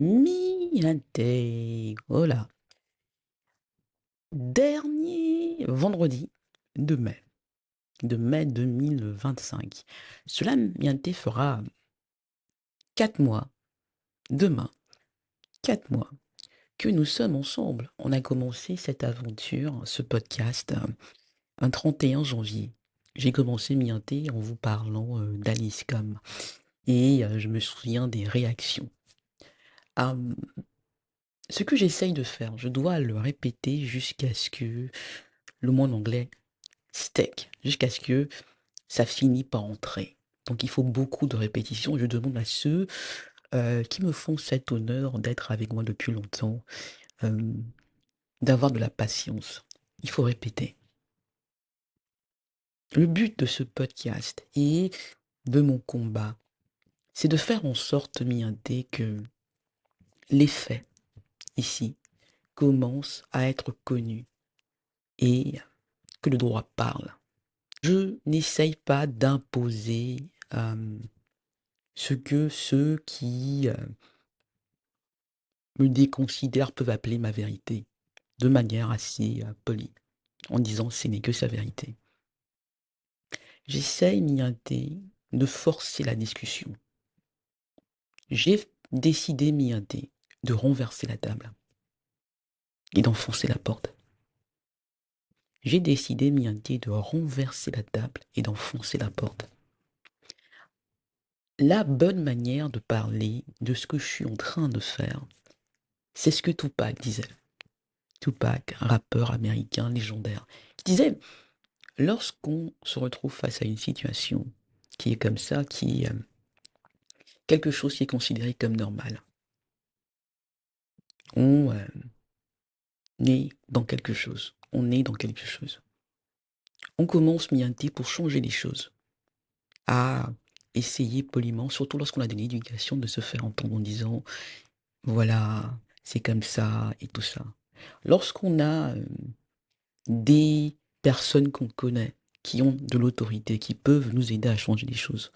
Mignonnet, voilà. Dernier vendredi de mai 2025. Cela, Mignonnet, fera 4 mois, demain, 4 mois, que nous sommes ensemble. On a commencé cette aventure, ce podcast, un 31 janvier. J'ai commencé Mignonnet en vous parlant d'Alice Cam. Et je me souviens des réactions. Hum, Ce que j'essaye de faire, je dois le répéter jusqu'à ce que le mot en anglais steak, jusqu'à ce que ça finit par entrer. Donc il faut beaucoup de répétitions. Je demande à ceux qui me font cet honneur d'être avec moi depuis longtemps, euh, d'avoir de la patience. Il faut répéter. Le but de ce podcast et de mon combat, c'est de faire en sorte, Miinté, que les faits ici commencent à être connus et que le droit parle. Je n'essaye pas d'imposer ce que ceux qui me déconsidèrent peuvent appeler ma vérité, de manière assez polie, en disant ce n'est que sa vérité. J'essaye, Miinté, de forcer la discussion. J'ai décidé, Miinté, de renverser la table et d'enfoncer la porte. J'ai décidé, Miinté, de renverser la table et d'enfoncer la porte. La bonne manière de parler de ce que je suis en train de faire, c'est ce que Tupac disait. Tupac, un rappeur américain légendaire, qui disait, lorsqu'on se retrouve face à une situation qui est comme ça, qui est quelque chose qui est considéré comme normal, on est dans quelque chose, on est dans quelque chose. On commence, Mianté, pour changer les choses, à essayer poliment, surtout lorsqu'on a donné l'éducation, de se faire entendre en disant, voilà, c'est comme ça et tout ça. Lorsqu'on a des personnes qu'on connaît, qui ont de l'autorité, qui peuvent nous aider à changer les choses,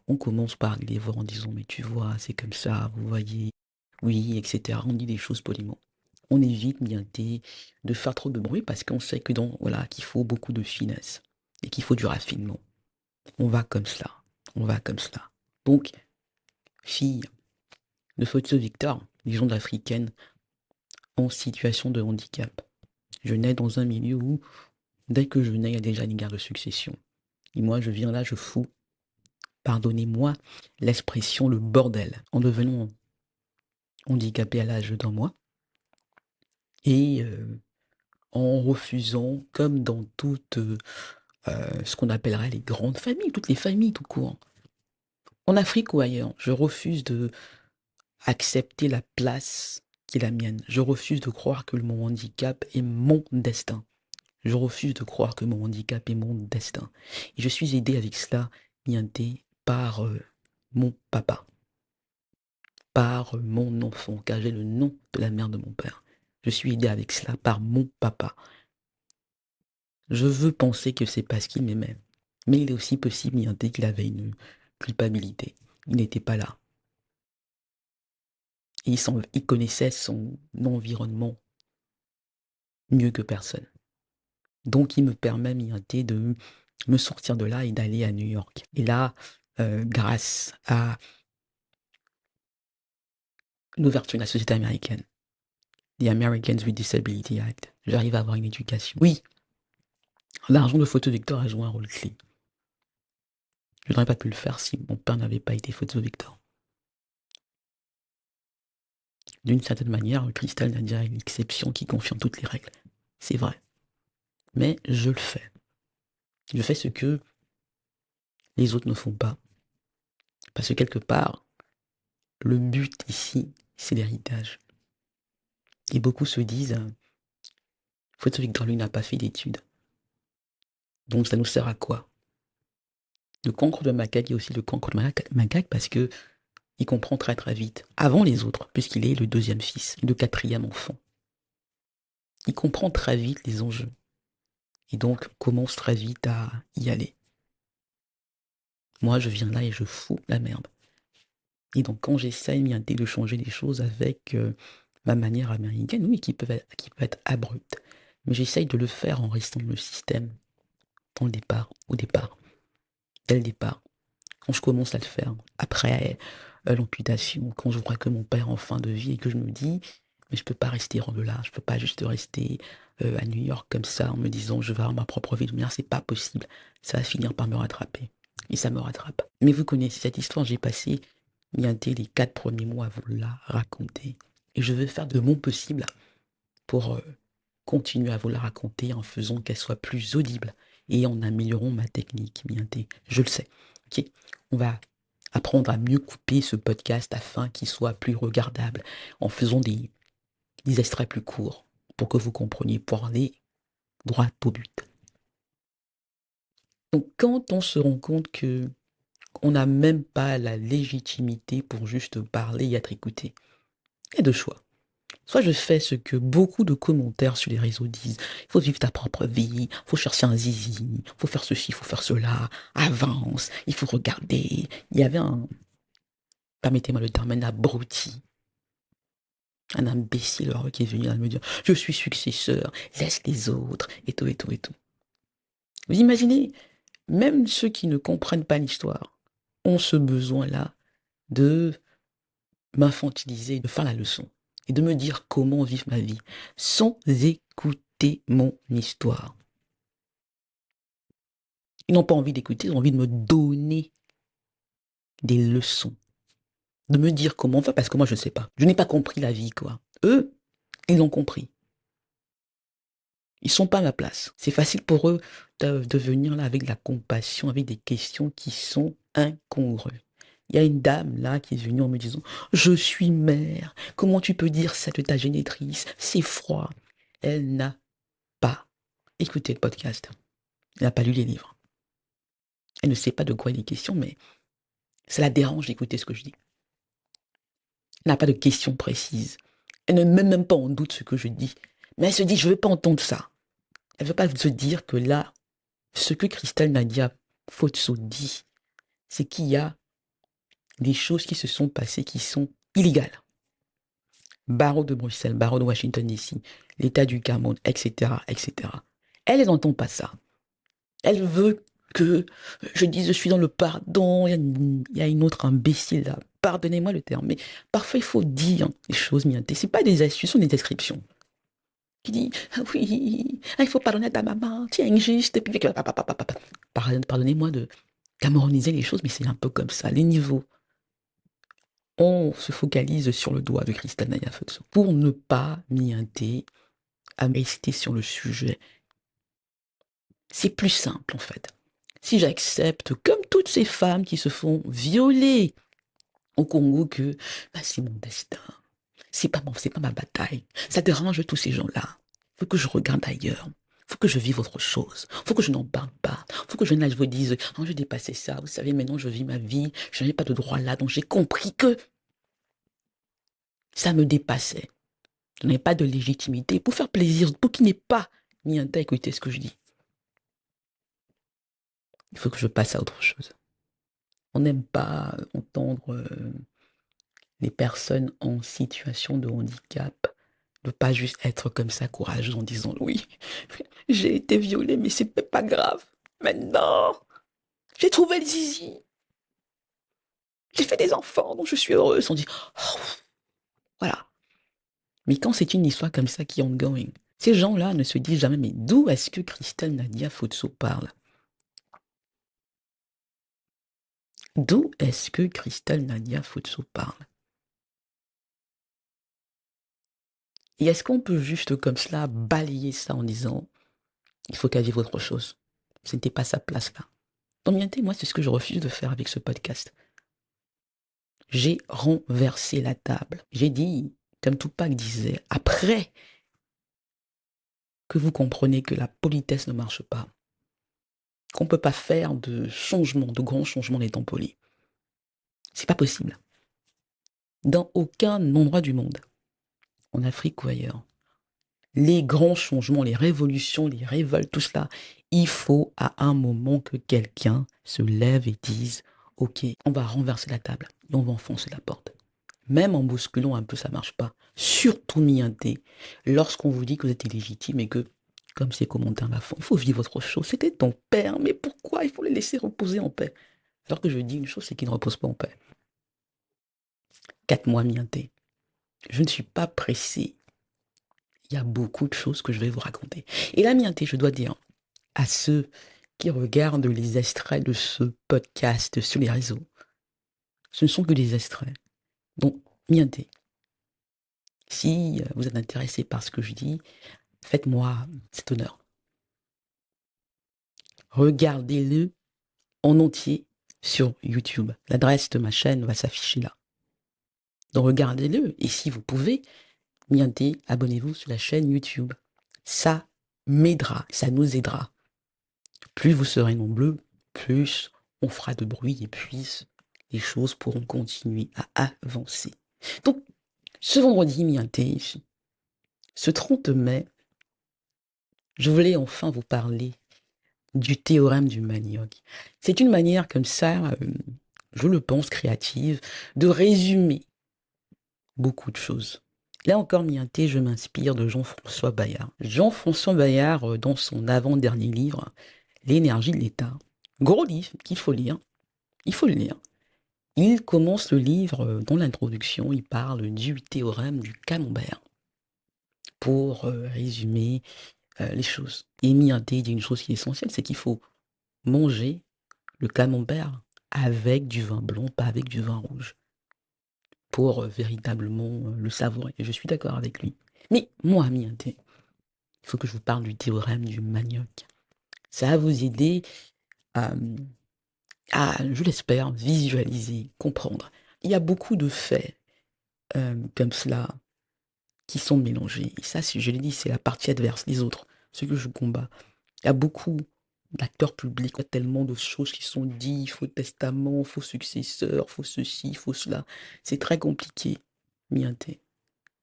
on commence par les voir en disant, mais tu vois, c'est comme ça, vous voyez, oui, etc. On dit des choses poliment. On évite bien de faire trop de bruit parce qu'on sait que voilà, qu'il faut beaucoup de finesse et qu'il faut du raffinement. On va comme cela. On va comme cela. Donc, fille de Photo Victor, légende africaine en situation de handicap. Je nais dans un milieu où, dès que je nais, il y a déjà une guerre de succession. Et moi, je viens là, je fous, pardonnez-moi l'expression, le bordel, en devenant handicapé à l'âge d'un mois et en refusant, comme dans toutes ce qu'on appellerait les grandes familles, toutes les familles tout court, en Afrique ou ailleurs, je refuse de accepter la place qui est la mienne. Je refuse de croire que mon handicap est mon destin. Je refuse de croire que mon handicap est mon destin. Et je suis aidé avec cela, Nianté, par mon papa, par mon enfant, car j'ai le nom de la mère de mon père. Je suis aidé avec cela par mon papa. Je veux penser que c'est parce qu'il m'aimait. Mais il est aussi possible, Nianté, qu'il avait une culpabilité. Il n'était pas là. Et il connaissait son environnement mieux que personne. Donc il me permet, Nianté, de me sortir de là et d'aller à New York. Et là, grâce à l'ouverture de la société américaine, The Americans with Disability Act, j'arrive à avoir une éducation. Oui, l'argent de Photo Victor a joué un rôle clé. Je n'aurais pas pu le faire si mon père n'avait pas été Photo Victor. D'une certaine manière, Cristal Nadia est l'exception qui confirme toutes les règles. C'est vrai. Mais je le fais. Je fais ce que les autres ne font pas. Parce que quelque part, le but ici, c'est l'héritage. Et beaucoup se disent, Photo Victor, lui, n'a pas fait d'études. Donc ça nous sert à quoi? Le cancre de macaque est aussi le cancre de macaque parce que il comprend très très vite, avant les autres, puisqu'il est le deuxième fils, le quatrième enfant. Il comprend très vite les enjeux et donc commence très vite à y aller. Moi, je viens là et je fous la merde. Et donc, quand j'essaye de changer les choses avec ma manière américaine, oui, qui peut être abrupte, mais j'essaye de le faire en restant dans le système, au départ, dès le départ. Quand je commence à le faire, après l'amputation, quand je vois que mon père est en fin de vie et que je me dis, mais je peux pas rester là, je peux pas juste rester à New York comme ça en me disant je vais avoir ma propre vie de lumière, c'est pas possible. Ça va finir par me rattraper. Et ça me rattrape. Mais vous connaissez cette histoire, j'ai passé bientôt les 4 premiers mois à vous la raconter. Et je vais faire de mon possible pour continuer à vous la raconter en faisant qu'elle soit plus audible et en améliorant ma technique, bientôt. Je le sais. Ok, on va apprendre à mieux couper ce podcast afin qu'il soit plus regardable en faisant des extraits plus courts pour que vous compreniez, pour aller droit au but. Donc quand on se rend compte que on n'a même pas la légitimité pour juste parler et être écouté, il y a deux choix. Soit je fais ce que beaucoup de commentaires sur les réseaux disent. Il faut vivre ta propre vie, il faut chercher un zizi, il faut faire ceci, il faut faire cela, avance, il faut regarder. Il y avait permettez-moi le terme, un abruti, un imbécile qui est venu me dire je suis successeur, laisse les autres, et tout, et tout, et tout. Vous imaginez, même ceux qui ne comprennent pas l'histoire ont ce besoin-là de m'infantiliser, de faire la leçon et de me dire comment vivre ma vie sans écouter mon histoire. Ils n'ont pas envie d'écouter, ils ont envie de me donner des leçons, de me dire comment faire parce que moi je ne sais pas. Je n'ai pas compris la vie, quoi. Eux, ils l'ont compris. Ils sont pas à ma place. C'est facile pour eux de venir là avec de la compassion, avec des questions qui sont incongrues. Il y a une dame là qui est venue en me disant je suis mère, comment tu peux dire ça de ta génitrice? C'est froid. Elle n'a pas écouté le podcast. Elle n'a pas lu les livres. Elle ne sait pas de quoi il est question, mais ça la dérange d'écouter ce que je dis. Elle n'a pas de questions précises. Elle ne met même pas en doute ce que je dis. Mais elle se dit, je ne veux pas entendre ça. Elle ne veut pas se dire que là, ce que Christelle Nadia Fotso dit, c'est qu'il y a des choses qui se sont passées qui sont illégales. Barreau de Bruxelles, barreau de Washington DC, l'État du Cameroun, etc., etc. Elle n'entend pas ça. Elle veut que je dise je suis dans le pardon. Il y a une autre imbécile là. Pardonnez-moi le terme, mais parfois il faut dire les choses mienté. C'est pas des astuces, ce sont des descriptions. Qui dit ah oui, il faut pardonner à ta maman, tu es injuste. Pardonnez-moi de camerouniser les choses, mais c'est un peu comme ça. Les niveaux. On se focalise sur le doigt de Christelle Naya Futso pour ne pas mienter à rester sur le sujet. C'est plus simple en fait. Si j'accepte, comme toutes ces femmes qui se font violer au Congo, que bah, c'est mon destin, c'est pas ma bataille, ça dérange tous ces gens-là. Faut que je regarde ailleurs. Faut que je vive autre chose. Faut que je n'en parle pas. Faut que je ne vous dise, oh, j'ai dépassé ça. Vous savez, maintenant je vis ma vie. Je n'avais pas de droit là. Donc j'ai compris que ça me dépassait. Je n'avais pas de légitimité pour faire plaisir, pour qu'il n'ait pas ni un tas écouter ce que je dis. Il faut que je passe à autre chose. On n'aime pas entendre les personnes en situation de handicap ne pas juste être comme ça courageux en disant oui, j'ai été violée, mais c'est pas grave. Maintenant, j'ai trouvé le zizi. J'ai fait des enfants, donc je suis heureuse. On dit oh, voilà. Mais quand c'est une histoire comme ça qui est ongoing, ces gens-là ne se disent jamais mais d'où est-ce que Christelle Nadia Fotso parle? D'où est-ce que Christelle Nadia Fotso parle? Et est-ce qu'on peut juste comme cela balayer ça en disant il faut qu'elle vive autre chose? Ce n'était pas sa place là. En réalité, moi, c'est ce que je refuse de faire avec ce podcast. J'ai renversé la table. J'ai dit, comme Tupac disait, après que vous comprenez que la politesse ne marche pas, qu'on ne peut pas faire de changements, de grands changements en étant poli. C'est pas possible. Dans aucun endroit du monde, en Afrique ou ailleurs, les grands changements, les révolutions, les révoltes, tout cela, il faut à un moment que quelqu'un se lève et dise ok, on va renverser la table et on va enfoncer la porte. Même en bousculant un peu, ça marche pas. Surtout miinté, lorsqu'on vous dit que vous êtes illégitime et que, comme c'est commenté en fond, il faut vivre autre chose. C'était ton père, mais pourquoi il faut le laisser reposer en paix? Alors que je dis une chose, c'est qu'il ne repose pas en paix. 4 mois miinté. Je ne suis pas pressé. Il y a beaucoup de choses que je vais vous raconter. Et là, miinté, je dois dire à ceux qui regardent les extraits de ce podcast sur les réseaux, ce ne sont que des extraits. Donc, miinté, si vous êtes intéressé par ce que je dis, faites-moi cet honneur. Regardez-le en entier sur YouTube. L'adresse de ma chaîne va s'afficher là. Donc regardez-le. Et si vous pouvez, miinté, abonnez-vous sur la chaîne YouTube. Ça m'aidera, ça nous aidera. Plus vous serez nombreux, plus on fera de bruit et plus les choses pourront continuer à avancer. Donc, ce vendredi, miinté, ce 30 mai, je voulais enfin vous parler du théorème du manioc. C'est une manière comme ça, je le pense, créative, de résumer beaucoup de choses. Là encore, miinté, je m'inspire de Jean-François Bayard. Jean-François Bayard, dans son avant-dernier livre, L'énergie de l'État, gros livre qu'il faut lire, il faut le lire. Il commence le livre, dans l'introduction, il parle du théorème du camembert pour résumer les choses. Et miinté dit une chose qui est essentielle, c'est qu'il faut manger le camembert avec du vin blanc, pas avec du vin rouge, pour véritablement le savourer. Et je suis d'accord avec lui. Mais moi, miinté, il faut que je vous parle du théorème du manioc. Ça va vous aider à, je l'espère, visualiser, comprendre. Il y a beaucoup de faits comme cela qui sont mélangés. Et ça, si je l'ai dit, c'est la partie adverse, les autres, ceux que je combats. Il y a beaucoup d'acteurs publics, il y a tellement de choses qui sont dites, faux testament, faux successeur, faux ceci, faux cela. C'est très compliqué, miinté.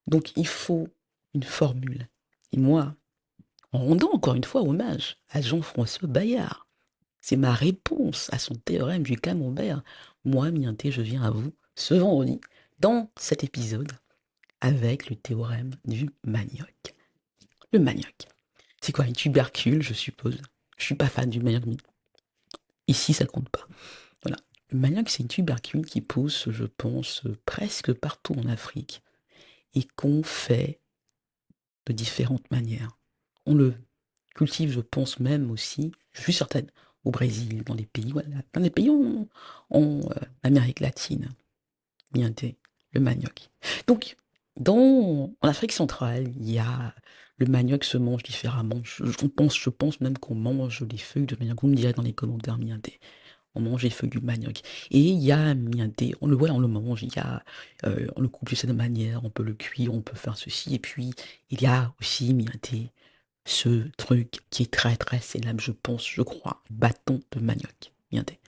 Donc il faut une formule. Et moi, en rendant encore une fois hommage à Jean-François Bayard, c'est ma réponse à son théorème du camembert. Moi, miinté, je viens à vous ce vendredi, dans cet épisode, avec le théorème du manioc. Le manioc, c'est quoi, une tubercule, je suppose? Je suis pas fan du manioc, mais ici, ça compte pas. Voilà. Le manioc, c'est une tubercule qui pousse, je pense, presque partout en Afrique et qu'on fait de différentes manières. On le cultive, je pense même aussi, je suis certaine, au Brésil, dans des pays, voilà, dans des pays en Amérique latine, miinté, le manioc. Donc, en Afrique centrale, il y a le manioc se mange différemment. Je pense même qu'on mange les feuilles de manioc. Vous me direz dans les commentaires, miinté. On mange les feuilles du manioc. Et il y a miinté, on le voit, on le mange. Il y a, on le coupe de cette manière, on peut le cuire, on peut faire ceci. Et puis, il y a aussi miinté ce truc qui est très très célèbre, je pense, je crois, bâton de manioc. Miinté.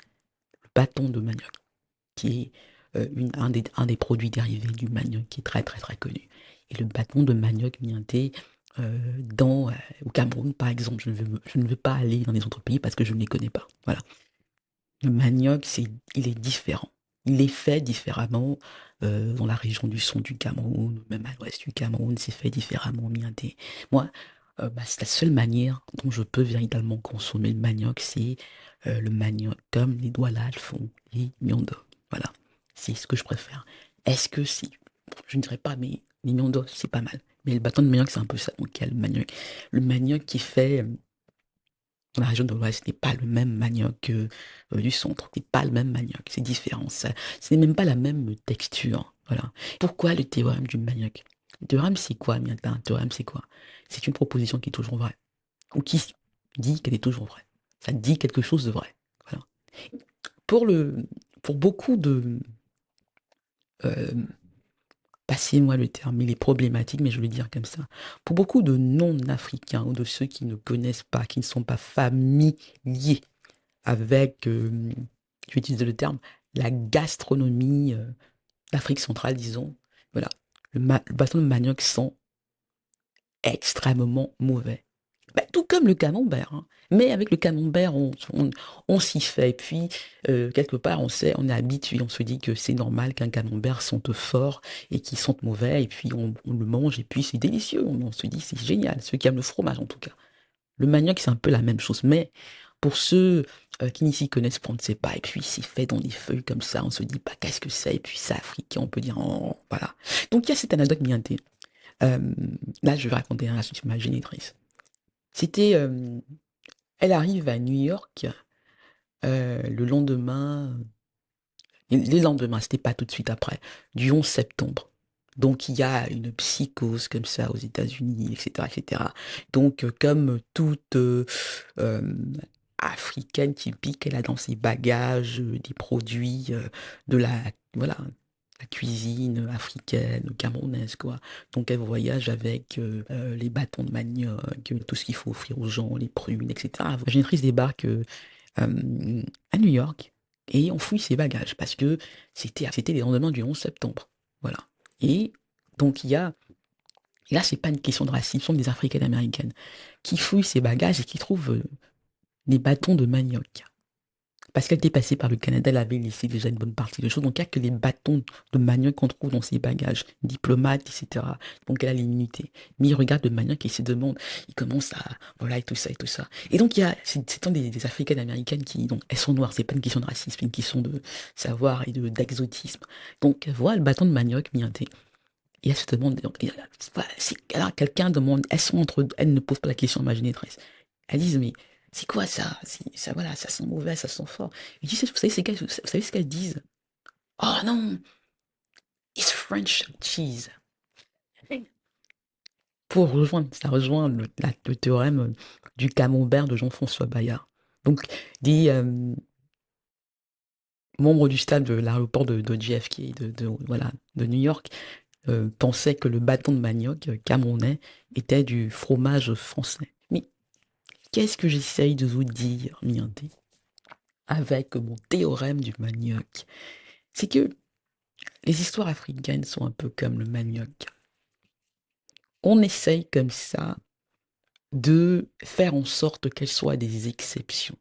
Le bâton de manioc, qui est un des produits dérivés du manioc qui est très très très connu. Et le bâton de manioc miinté, au Cameroun par exemple, je ne veux pas aller dans les autres pays parce que je ne les connais pas. Voilà. Le manioc, il est différent. Il est fait différemment dans la région du son du Cameroun, même à l'ouest du Cameroun, c'est fait différemment, miinté. Moi, c'est la seule manière dont je peux véritablement consommer le manioc, c'est le manioc comme les Douala le font, les Miondo. Voilà, c'est ce que je préfère. Est-ce que si, je ne dirais pas, mais les Miondo, c'est pas mal. Mais le bâton de manioc, c'est un peu ça. Donc, il y a le manioc. Le manioc qui fait dans la région de l'Ouest n'est pas le même manioc que du centre. C'est pas le même manioc, c'est différent. Ça, c'est même pas la même texture. Voilà. Pourquoi le théorème du manioc? Le théorème, c'est quoi, Miata? Un théorème, c'est quoi? C'est une proposition qui est toujours vraie. Ou qui dit qu'elle est toujours vraie. Ça dit quelque chose de vrai. Voilà. Pour le, pour beaucoup de, euh, passez-moi le terme, il est problématique, mais je vais le dire comme ça. Pour beaucoup de non-africains ou de ceux qui ne connaissent pas, qui ne sont pas familiers avec, je vais utiliser le terme, la gastronomie d'Afrique centrale, disons. Voilà. Le bâton de manioc sent extrêmement mauvais. Bah, tout comme le camembert, hein. Mais avec le camembert, on s'y fait. Et puis, quelque part, on est habitué. On se dit que c'est normal qu'un camembert sente fort et qu'il sente mauvais. Et puis, on le mange. Et puis, c'est délicieux. On se dit, c'est génial. Ceux qui aiment le fromage, en tout cas. Le manioc, c'est un peu la même chose. Mais pour ceux qui n'y s'y connaissent pas, on ne sait pas. Et puis, c'est fait dans des feuilles comme ça. On se dit, bah, qu'est-ce que c'est? Et puis, c'est africain. On peut dire, oh, voilà. Donc, il y a cette anecdote mientée. Euh, Là, je vais raconter un sur ma génitrice. C'était, elle arrive à New York le lendemain, les lendemains, c'était pas tout de suite après, du 11 septembre. Donc il y a une psychose comme ça aux États-Unis, etc., etc. Donc comme toute africaine typique, elle a dans ses bagages des produits de la, voilà, la cuisine africaine, camerounaise, quoi. Donc elle voyage avec les bâtons de manioc, tout ce qu'il faut offrir aux gens, les prunes, etc. La génitrice débarque à New York et on fouille ses bagages parce que c'était les lendemains du 11 septembre. Voilà. Et donc il y a, et là c'est pas une question de racisme, ce sont des Africaines américaines qui fouillent ses bagages et qui trouvent des bâtons de manioc. Parce qu'elle était passée par le Canada, elle avait laissé déjà une bonne partie de choses. Donc, il n'y a que les bâtons de manioc qu'on trouve dans ses bagages, diplomate, etc. Donc, elle a l'immunité. Mais il regarde le manioc et il se demande, il commence à, voilà, et tout ça, et tout ça. Et donc, il y a, c'est des Africaines américaines qui, donc, elles sont noires, c'est pas une question de racisme, c'est une question de savoir et d'exotisme. Donc, elle voit le bâton de manioc mienté. Et elle se demande, donc, alors quelqu'un demande, elles ne posent pas la question à ma génitrice. Elles disent, mais c'est quoi ça? Ça, voilà, ça sent mauvais, ça sent fort. Je dis, vous savez, vous savez ce qu'elles disent? Oh non, it's French cheese. Pour rejoindre, ça rejoint le théorème du camembert de Jean-François Bayard. Donc, des membres du staff de l'aéroport de JFK, voilà, de New York, pensaient que le bâton de manioc camerounais était du fromage français. Mais qu'est-ce que j'essaye de vous dire, Mianté, avec mon théorème du manioc? C'est que les histoires africaines sont un peu comme le manioc. On essaye comme ça de faire en sorte qu'elles soient des exceptions,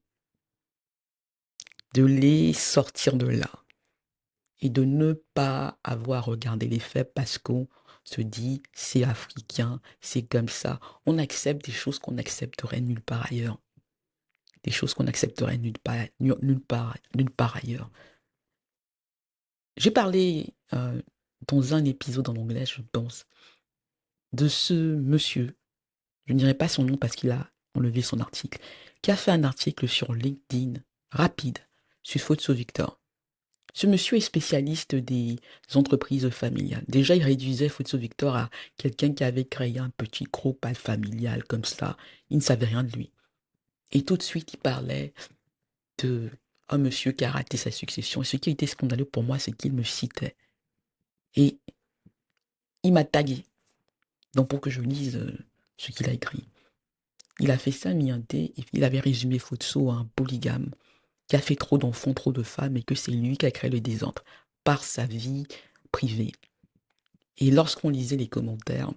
de les sortir de là et de ne pas avoir regardé les faits parce qu'on se dit c'est africain, c'est comme ça. On accepte des choses qu'on n'accepterait nulle part ailleurs. Des choses qu'on accepterait nulle part ailleurs. J'ai parlé dans un épisode en anglais, je pense, de ce monsieur, je ne dirai pas son nom parce qu'il a enlevé son article, qui a fait un article sur LinkedIn, rapide, sur Fotso Victor. Ce monsieur est spécialiste des entreprises familiales. Déjà, il réduisait Fotso Victor à quelqu'un qui avait créé un petit groupe familial comme ça. Il ne savait rien de lui. Et tout de suite, il parlait de un monsieur qui a raté sa succession. Et ce qui était scandaleux pour moi, c'est qu'il me citait. Et il m'a tagué. Donc pour que je lise ce qu'il a écrit. Il a fait ça, Mianté, et il avait résumé Fotso à un polygame qui a fait trop d'enfants, trop de femmes, et que c'est lui qui a créé le désordre par sa vie privée. Et lorsqu'on lisait les commentaires,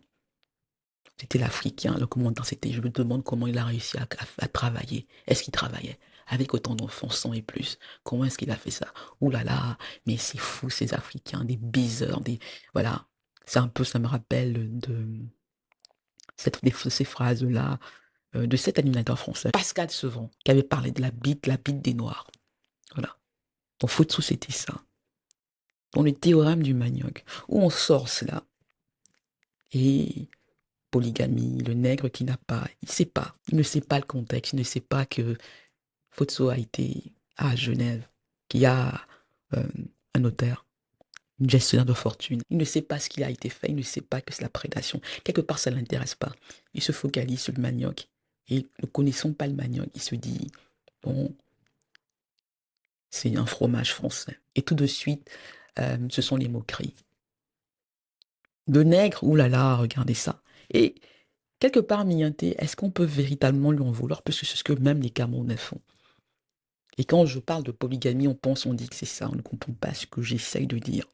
c'était l'Africain, le commentaire c'était je me demande comment il a réussi à travailler. Est-ce qu'il travaillait avec autant d'enfants, 100 et plus? Comment est-ce qu'il a fait ça? Ouh là là, mais c'est fou ces Africains, des baiseurs, des... Voilà, c'est un peu, ça me rappelle de ces phrases-là de cet animateur français, Pascal Sevran, qui avait parlé de la bite des Noirs. Voilà. Donc Fotso, c'était ça. Dans le théorème du manioc, où on sort cela. Et polygamie, le nègre qui n'a pas, il sait pas, il ne sait pas le contexte, il ne sait pas que Fotso a été à Genève, qu'il y a euh, un notaire, une gestionnaire de fortune. Il ne sait pas ce qui a été fait, il ne sait pas que c'est la prédation. Quelque part, ça ne l'intéresse pas. Il se focalise sur le manioc. Et ne connaissant pas le manioc, il se dit, bon, c'est un fromage français. Et tout de suite, ce sont les moqueries. De nègre, oulala, regardez ça. Et quelque part, Miyanté, est-ce qu'on peut véritablement lui en vouloir? Parce que c'est ce que même les Camerounais font. Et quand je parle de polygamie, on dit que c'est ça. On ne comprend pas ce que j'essaye de dire.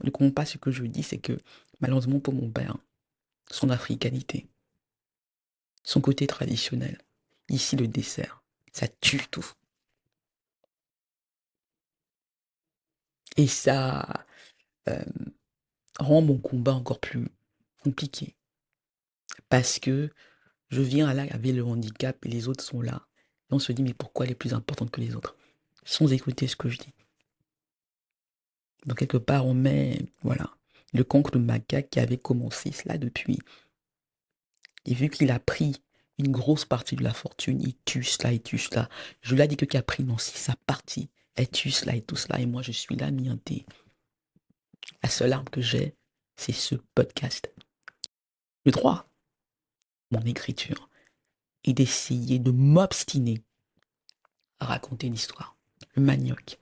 On ne comprend pas ce que je dis, c'est que malheureusement pour mon père, son africanité, son côté traditionnel. Ici, le dessert, ça tue tout. Et ça rend mon combat encore plus compliqué. Parce que je viens là avec le handicap et les autres sont là. Et on se dit, mais pourquoi elle est plus importante que les autres? Sans écouter ce que je dis. Donc quelque part, on met, voilà, le conque de macaque qui avait commencé cela depuis. Et vu qu'il a pris une grosse partie de la fortune, il tue cela, il tue cela. Je lui ai dit que qui a pris non, si sa partie, elle tue cela et tout cela. Et moi, je suis là, mienté. La seule arme que j'ai, c'est ce podcast. Le droit, mon écriture, est d'essayer de m'obstiner à raconter une histoire. Le manioc.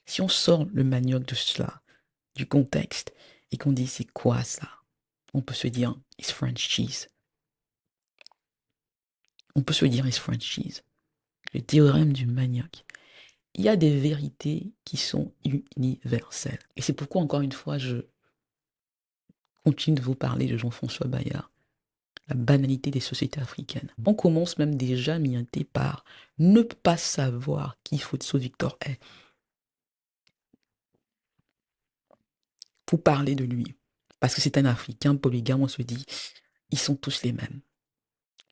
Si on sort le manioc de cela, du contexte, et qu'on dit c'est quoi ça, on peut se dire it's French cheese. On peut se dire it's French cheese. Le théorème du manioc. Il y a des vérités qui sont universelles. Et c'est pourquoi, encore une fois, je continue de vous parler de Jean-François Bayard. La banalité des sociétés africaines. On commence même déjà à mienter par ne pas savoir qui Fotso Victor est. Pour parler de lui. Parce que c'est un Africain polygame, on se dit, ils sont tous les mêmes.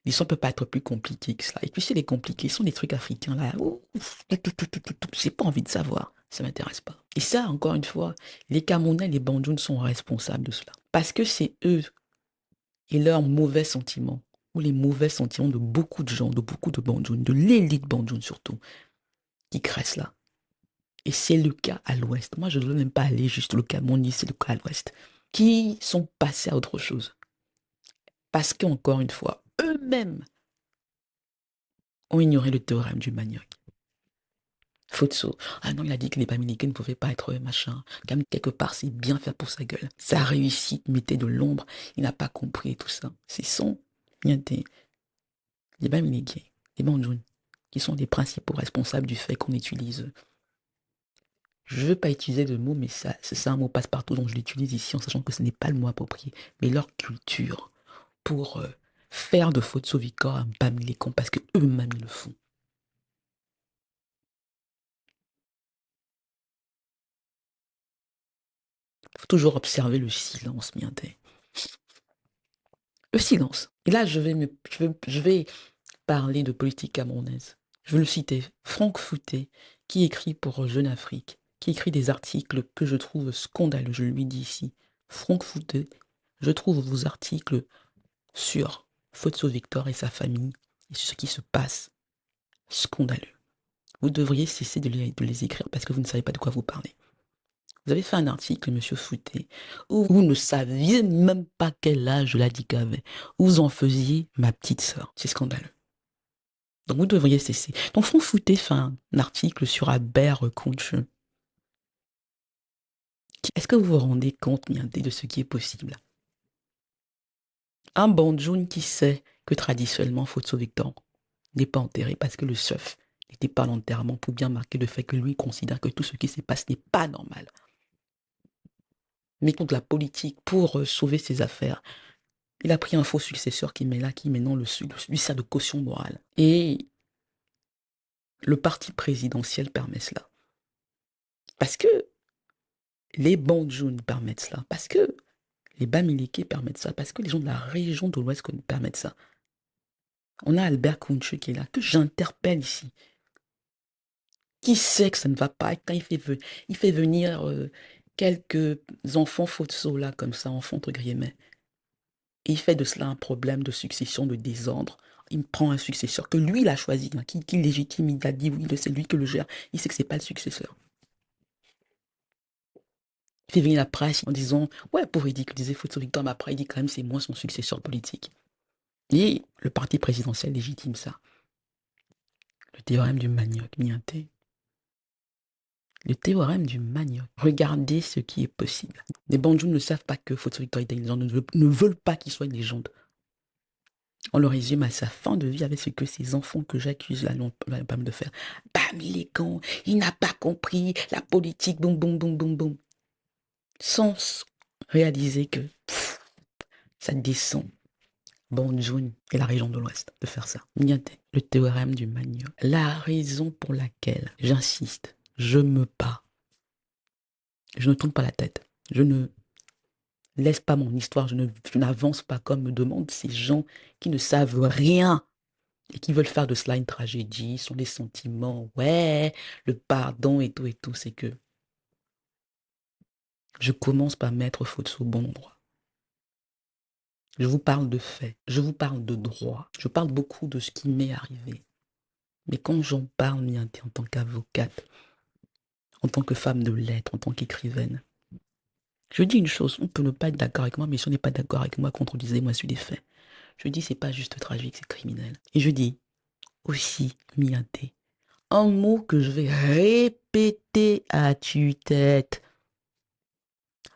L'histoire ne peut pas être plus compliquée que cela. Et puis, si elle est compliquée, ce sont des trucs africains là. J'ai pas envie de savoir. Ça m'intéresse pas. Et ça, encore une fois, les Camerounais, les Bandjounes sont responsables de cela. Parce que c'est eux et leurs mauvais sentiments, ou les mauvais sentiments de beaucoup de gens, de beaucoup de Bandjounes, de l'élite Bandjoune surtout, qui créent cela. Et c'est le cas à l'ouest. Moi, je ne veux même pas aller juste le Cameroun, c'est le cas à l'ouest. Qui sont passés à autre chose. Parce qu'encore une fois, eux-mêmes ont ignoré le théorème du manioc. Fotso. Ah non, il a dit que les Bamileke ne pouvaient pas être machin. Comme quelque part, c'est bien fait pour sa gueule. Sa réussite mettait de l'ombre. Il n'a pas compris tout ça. C'est son, les Bamileke, les Bandjounes, qui sont les principaux responsables du fait qu'on utilise. Je ne veux pas utiliser le mot, mais ça, c'est ça un mot passe-partout, donc je l'utilise ici en sachant que ce n'est pas le mot approprié. Mais leur culture pour faire de Fotso Victor un Bamileke parce qu'eux-mêmes ils le font. Il faut toujours observer le silence, mienté. Le silence. Et là, je vais parler de politique camerounaise. Je veux le citer. Franck Fouté, qui écrit pour Jeune Afrique, qui écrit des articles que je trouve scandaleux. Je lui dis ici. Franck Fouté, je trouve vos articles sur Fotso Victor et sa famille et sur ce qui se passe scandaleux. Vous devriez cesser de les écrire parce que vous ne savez pas de quoi vous parlez. Vous avez fait un article, monsieur Fouté, où vous ne saviez même pas quel âge Ladika avait. Vous en faisiez ma petite sœur. C'est scandaleux. Donc vous devriez cesser. Donc Franck Fouté fait un article sur Albert Conche. Est-ce que vous vous rendez compte, mienté, de ce qui est possible? Un Bandjoun qui sait que traditionnellement Fotso Victor n'est pas enterré parce que le chef n'était pas à l'enterrement pour bien marquer le fait que lui considère que tout ce qui se passe n'est pas normal. Mais contre la politique pour sauver ses affaires. Il a pris un faux successeur qui met là, qui maintenant lui sert de caution morale. Et le parti présidentiel permet cela. Parce que les Bandjounes permettent cela. Parce que les Bamileke permettent ça. Parce que les gens de la région de l'Ouest permettent ça. On a Albert Kounche qui est là, que j'interpelle ici. Qui sait que ça ne va pas quand il fait venir quelques enfants Fotso là, comme ça, enfants entre guillemets. Et il fait de cela un problème de succession, de désordre. Il prend un successeur que lui, il a choisi, hein, qui légitime, il a dit oui, c'est lui qui le gère. Il sait que c'est pas le successeur. Il fait venir la presse en disant, ouais, pour ridiculiser Fotso Victor, mais après, il dit quand même c'est moi son successeur politique. Et le parti présidentiel légitime ça. Le théorème du manioc, mienté. Le théorème du manioc. Regardez ce qui est possible. Les Bandjounes ne savent pas que Fotso Victor est une légende, ne veulent pas qu'il soit une légende. On le résume à sa fin de vie avec ce que ces enfants que j'accuse là n'ont pas de faire. Bam, il est con, il n'a pas compris la politique, boum, boum, boum, boum, boum. Sans réaliser que ça descend Banjul et la région de l'Ouest de faire ça. Niente, le théorème du manioc. La raison pour laquelle j'insiste, je me bats, je ne tourne pas la tête, je ne laisse pas mon histoire, je n'avance pas comme me demandent ces gens qui ne savent rien et qui veulent faire de cela une tragédie, sont les sentiments, ouais, le pardon et tout, c'est que je commence par mettre faute au bon endroit. Je vous parle de faits, je vous parle de droit, je parle beaucoup de ce qui m'est arrivé. Mais quand j'en parle, en tant qu'avocate, en tant que femme de lettres, en tant qu'écrivaine, je dis une chose, on peut ne pas être d'accord avec moi, mais si on n'est pas d'accord avec moi, contredisez-moi sur les faits. Je dis, c'est pas juste tragique, c'est criminel. Et je dis aussi, Mianté, un mot que je vais répéter à tue-tête.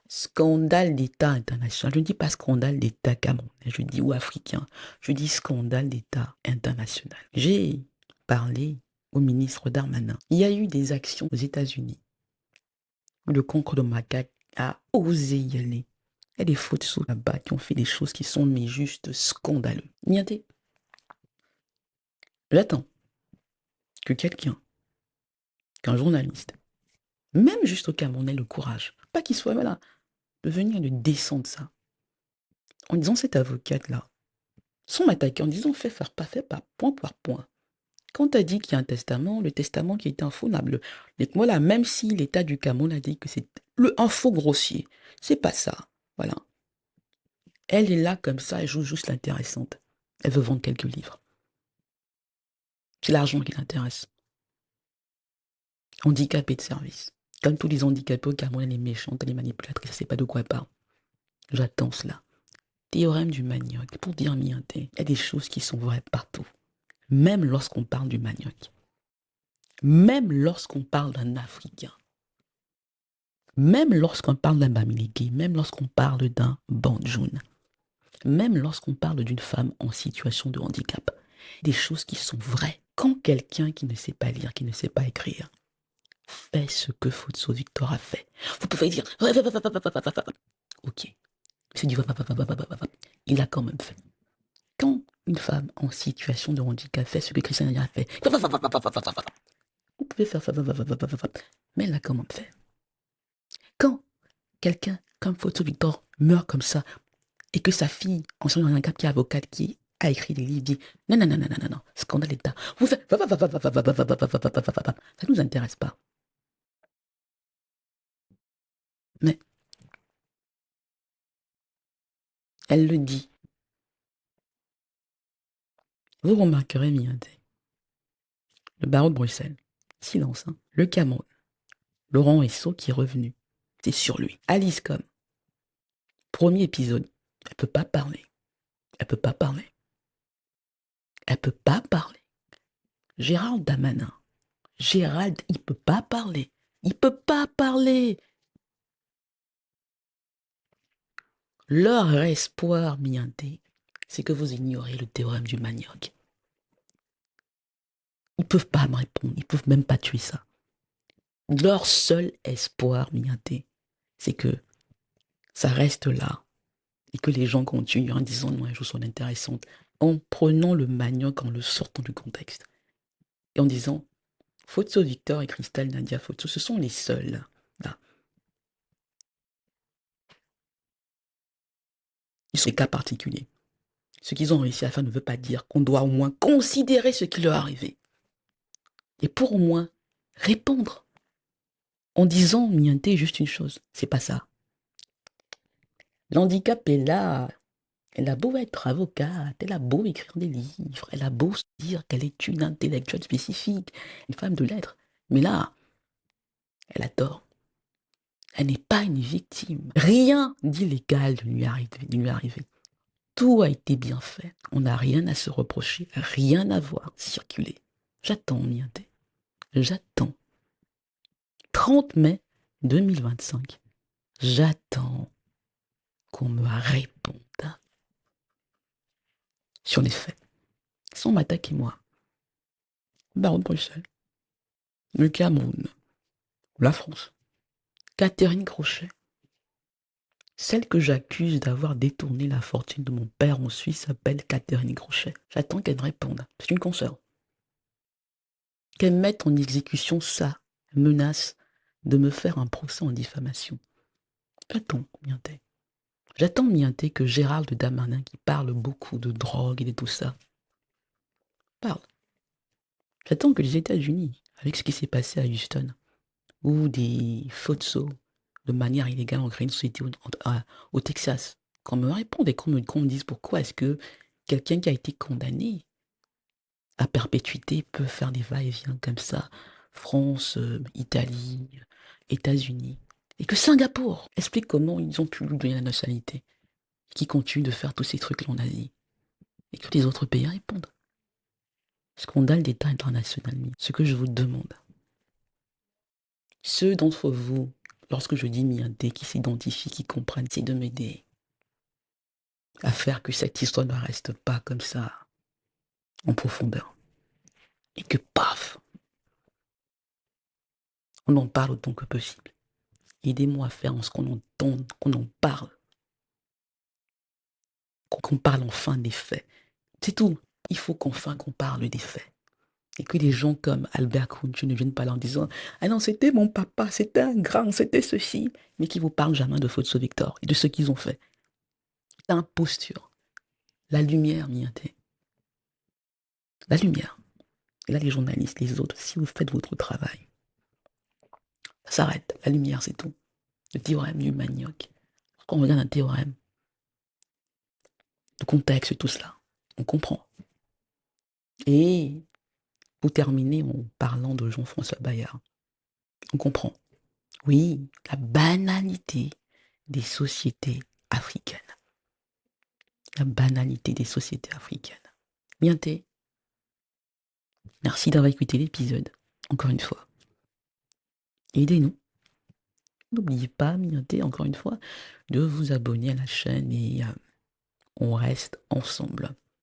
Scandale d'État international. Je ne dis pas scandale d'État camerounais, je dis ou africain. Je dis scandale d'État international. J'ai parlé au ministre Darmanin. Il y a eu des actions aux États-Unis. Le concre de macaque a osé y aller. Il y a des fautes sous là-bas qui ont fait des choses qui sont mais juste scandaleuses. Niaté. J'attends que quelqu'un, qu'un journaliste, même juste au Cameroun, ait le courage, pas qu'il soit là, de venir de descendre ça, en disant cette avocate-là, sans m'attaquer, en disant fait par point par point. Quand tu as dit qu'il y a un testament, le testament qui était infaisable, voilà, même si l'État du Cameroun a dit que c'est un faux grossier, c'est pas ça. Voilà. Elle est là comme ça, elle joue juste l'intéressante. Elle veut vendre quelques livres. C'est l'argent qui l'intéresse. Handicapée de service. Comme tous les handicapés au Cameroun, elle est méchante, elle est manipulatrice, elle ne sait pas de quoi elle parle. J'attends cela. Théorème du manioc. Pour dire mienté, il y a des choses qui sont vraies partout. Même lorsqu'on parle du manioc. Même lorsqu'on parle d'un Africain. Même lorsqu'on parle d'un Bamileke. Même lorsqu'on parle d'un Banjoun. Même lorsqu'on parle d'une femme en situation de handicap. Des choses qui sont vraies. Quand quelqu'un qui ne sait pas lire, qui ne sait pas écrire, fait ce que Futso Victor a fait, vous pouvez dire ok, c'est du il a quand même fait. Quand une femme en situation de handicap fait ce que Christian a fait, vous pouvez faire mais elle a quand même fait. Quand quelqu'un comme Futso Victor meurt comme ça et que sa fille en situation de handicap qui est avocate qui a écrit des livres dit non, scandale d'État, vous faites ça nous intéresse pas. Mais elle le dit. Vous remarquerez, Mianté, le barreau de Bruxelles, silence, hein. Le Cameroun, Laurent Esso qui est revenu, c'est sur lui. Alice Com, premier épisode, elle peut pas parler. Elle peut pas parler. Elle peut pas parler. Gérald Damanin, Gérald, il peut pas parler. Il peut pas parler. Leur espoir, Mianté, c'est que vous ignorez le théorème du manioc. Ils peuvent pas me répondre. Ils peuvent même pas tuer ça. Leur seul espoir, Mianté, c'est que ça reste là et que les gens continuent en disant non, les choses sont intéressantes, en prenant le manioc, en le sortant du contexte et en disant Futso Victor et Christelle Nadia Futso, ce sont les seuls là. Ils sont des cas particuliers. Ce qu'ils ont réussi à faire ne veut pas dire qu'on doit au moins considérer ce qui leur est arrivé et pour au moins répondre en disant Mianté juste une chose, c'est pas ça. L'handicap est là. Elle a beau être avocate, elle a beau écrire des livres, elle a beau se dire qu'elle est une intellectuelle spécifique, une femme de lettres. Mais là, elle a tort. Elle n'est pas une victime. Rien d'illégal ne lui est arrivé. Tout a été bien fait. On n'a rien à se reprocher, rien à voir circuler. J'attends, Mianté. J'attends. 30 mai 2025. J'attends qu'on me réponde sur les faits. Sans m'attaquer moi. Baron de Bruxelles. Le Cameroun. La France. Catherine Crochet. Celle que j'accuse d'avoir détourné la fortune de mon père en Suisse s'appelle Catherine Groschet. J'attends qu'elle me réponde. C'est une consoeur. Qu'elle mette en exécution sa menace de me faire un procès en diffamation. J'attends, Mienté. J'attends, Mienté, que Gérald Darmanin, qui parle beaucoup de drogue et de tout ça, parle. J'attends que les États-Unis, avec ce qui s'est passé à Houston, où des photos de manière illégale en créé une société au Texas, qu'on me réponde et qu'on me dise pourquoi est-ce que quelqu'un qui a été condamné à perpétuité peut faire des va-et-vient comme ça, France, Italie, États-Unis, et que Singapour explique comment ils ont pu lui donner la nationalité, qui continue de faire tous ces trucs-là en Asie, et que les autres pays répondent. Scandale d'État international. Ce que je vous demande, ceux d'entre vous, lorsque je dis Miendé, qui s'identifient, qui comprennent, c'est de m'aider à faire que cette histoire ne reste pas comme ça, en profondeur. Et que, paf, on en parle autant que possible. Aidez-moi à faire en ce qu'on entende, qu'on en parle, qu'on parle enfin des faits. C'est tout. Il faut qu'enfin qu'on parle des faits. Et que les gens comme Albert Kounchu ne viennent pas là en disant «Ah non, c'était mon papa, c'était un grand, c'était ceci», mais qui vous parlent jamais de Fotso Victor et de ce qu'ils ont fait. L'imposture. La lumière, Mienté. La lumière. Et là, les journalistes, les autres, si vous faites votre travail, ça s'arrête. La lumière, c'est tout. Le théorème du manioc. Quand on regarde un théorème, le contexte, tout cela, on comprend. Et pour terminer en parlant de Jean-François Bayard, on comprend. Oui, la banalité des sociétés africaines. La banalité des sociétés africaines. Mienté, merci d'avoir écouté l'épisode, encore une fois. Aidez-nous. N'oubliez pas, Mienté, encore une fois, de vous abonner à la chaîne et on reste ensemble.